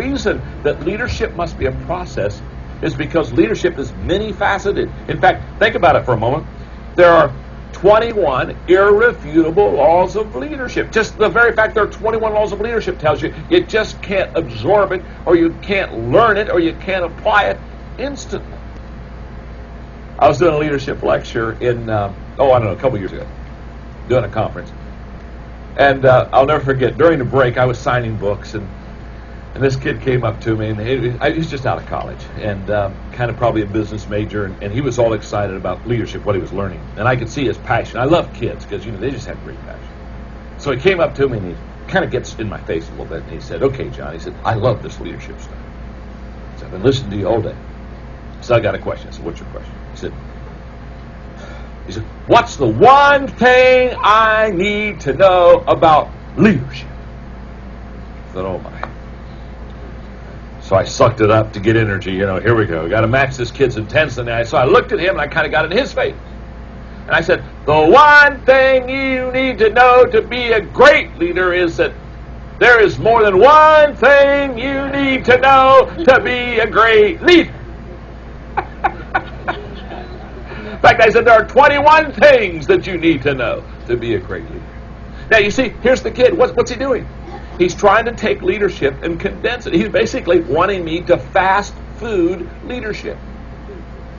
reason that leadership must be a process is because leadership is many-faceted. In fact, think about it for a moment. There are 21 irrefutable laws of leadership. Just the very fact there are 21 laws of leadership tells you you just can't absorb it, or you can't learn it, or you can't apply it instantly. I was doing a leadership lecture in, a couple years ago, doing a conference. And I'll never forget, during the break, I was signing books, and this kid came up to me, and he was just out of college, and kind of probably a business major, and he was all excited about leadership, what he was learning. And I could see his passion. I love kids, because they just have great passion. So he came up to me, and he kind of gets in my face a little bit, and he said, "Okay, John," he said, "I love this leadership stuff. He said, I've been listening to you all day. So I got a question." I said, "What's your question?" He said, "What's the one thing I need to know about leadership?" I said, "Oh my." So I sucked it up to get energy. Here we go. Got to match this kid's intensity. So I looked at him, and I kind of got in his face. And I said, "The one thing you need to know to be a great leader is that there is more than one thing you need to know to be a great leader." In fact, I said there are 21 things that you need to know to be a great leader. Now, you see, here's the kid. What's he doing? He's trying to take leadership and condense it. He's basically wanting me to fast food leadership.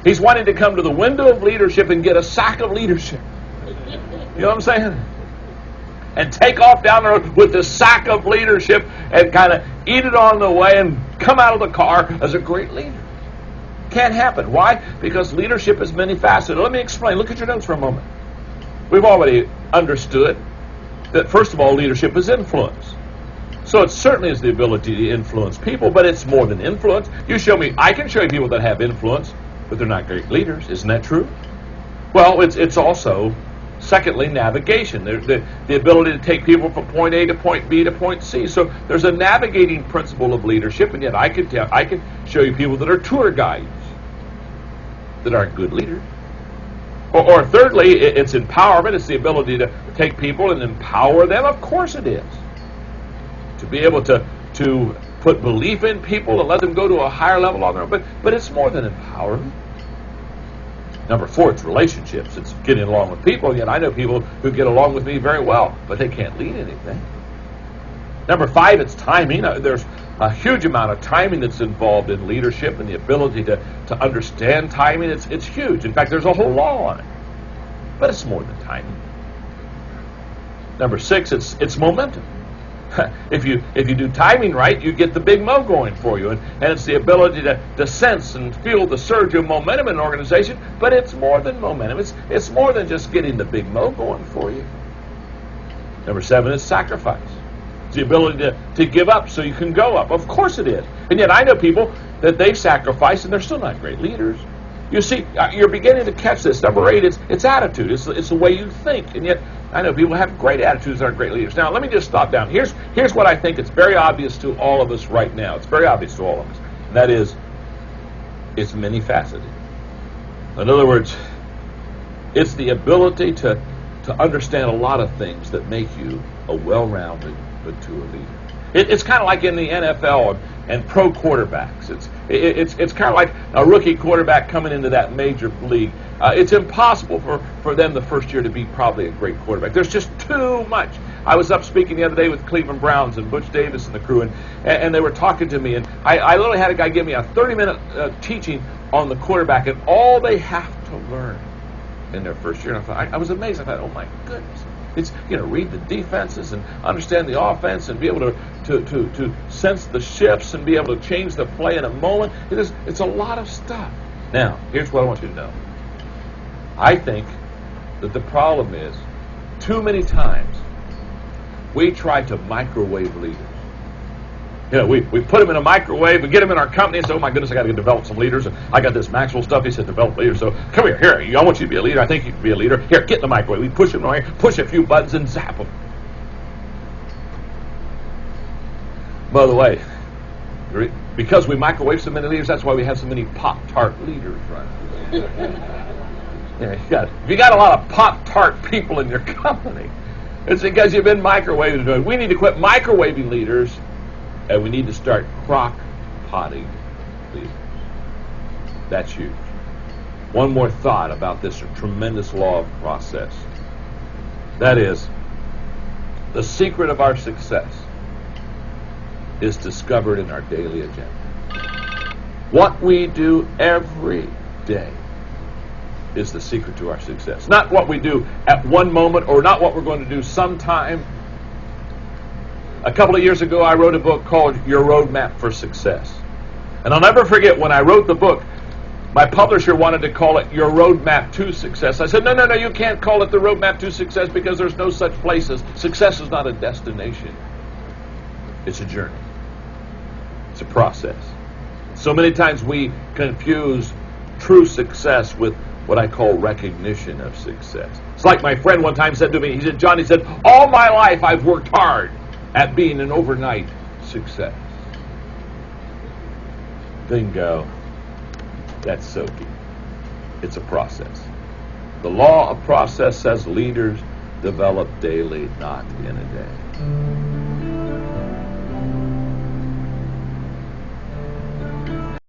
He's wanting to come to the window of leadership and get a sack of leadership. You know what I'm saying? And take off down the road with this sack of leadership and kind of eat it on the way and come out of the car as a great leader. Can't happen. Why? Because leadership is many-faceted. Let me explain. Look at your notes for a moment. We've already understood that, first of all, leadership is influence. So it certainly is the ability to influence people, but it's more than influence. I can show you people that have influence, but they're not great leaders. Isn't that true? Well, it's also, secondly, navigation. The ability to take people from point A to point B to point C. So there's a navigating principle of leadership, and yet I can show you people that are tour guides that aren't good leaders. Or thirdly, it's empowerment. It's the ability to take people and empower them. Of course it is. To be able to put belief in people and let them go to a higher level on their own. But it's more than empowerment. Number 4, it's relationships. It's getting along with people. And yet I know people who get along with me very well, but they can't lead anything. Number 5, it's timing. There's a huge amount of timing that's involved in leadership, and the ability to understand timing. It's huge. In fact, there's a whole law on it. But it's more than timing. Number 6, it's momentum. If you do timing right, you get the big mo going for you. And it's the ability to sense and feel the surge of momentum in an organization, but it's more than momentum. It's more than just getting the big mo going for you. Number 7 is sacrifice. It's the ability to give up so you can go up. Of course it is. And yet I know people that they've sacrificed and they're still not great leaders. You see, you're beginning to catch this. Number 8, it's attitude. It's the way you think. And yet I know people have great attitudes that are great leaders. Now, let me just stop down. Here's what I think it's very obvious to all of us right now. It's very obvious to all of us. And that is, it's many-faceted. In other words, it's the ability to understand a lot of things that make you a well-rounded, mature leader. It's kind of like in the NFL and pro quarterbacks. It's kind of like a rookie quarterback coming into that major league. It's impossible for them the first year to be probably a great quarterback. There's just too much. I was up speaking the other day with Cleveland Browns and Butch Davis and the crew, and they were talking to me, and I literally had a guy give me a 30-minute teaching on the quarterback and all they have to learn in their first year. And I was amazed. I thought, oh my goodness. It's, read the defenses and understand the offense and be able to sense the shifts and be able to change the play in a moment. It's a lot of stuff. Now, here's what I want you to know. I think that the problem is, too many times, we try to microwave leaders. We put them in a microwave, we get them in our company and say, oh my goodness, I got to develop some leaders. And I got this Maxwell stuff. He said, develop leaders. So come here, I want you to be a leader. I think you can be a leader. Here, get in the microwave. We push them on here, push a few buttons and zap them. By the way, because we microwave so many leaders, that's why we have so many Pop-Tart leaders, right? If you got a lot of Pop-Tart people in your company, it's because you've been microwaving. We need to quit microwaving leaders And we need to start crock-potting leaders. That's huge. One more thought about this tremendous law of process. That is, the secret of our success is discovered in our daily agenda. What we do every day is the secret to our success. Not what we do at one moment, or not what we're going to do sometime. A couple of years ago, I wrote a book called Your Roadmap for Success. And I'll never forget, when I wrote the book, my publisher wanted to call it Your Roadmap to Success. I said, no, you can't call it the Roadmap to Success, because there's no such place as success. Is not a destination. It's a journey. It's a process. So many times we confuse true success with what I call recognition of success. It's like my friend one time said to me, he said, John, he said, all my life I've worked hard at being an overnight success. Bingo. That's so key. It's a process. The law of process says leaders develop daily, not in a day.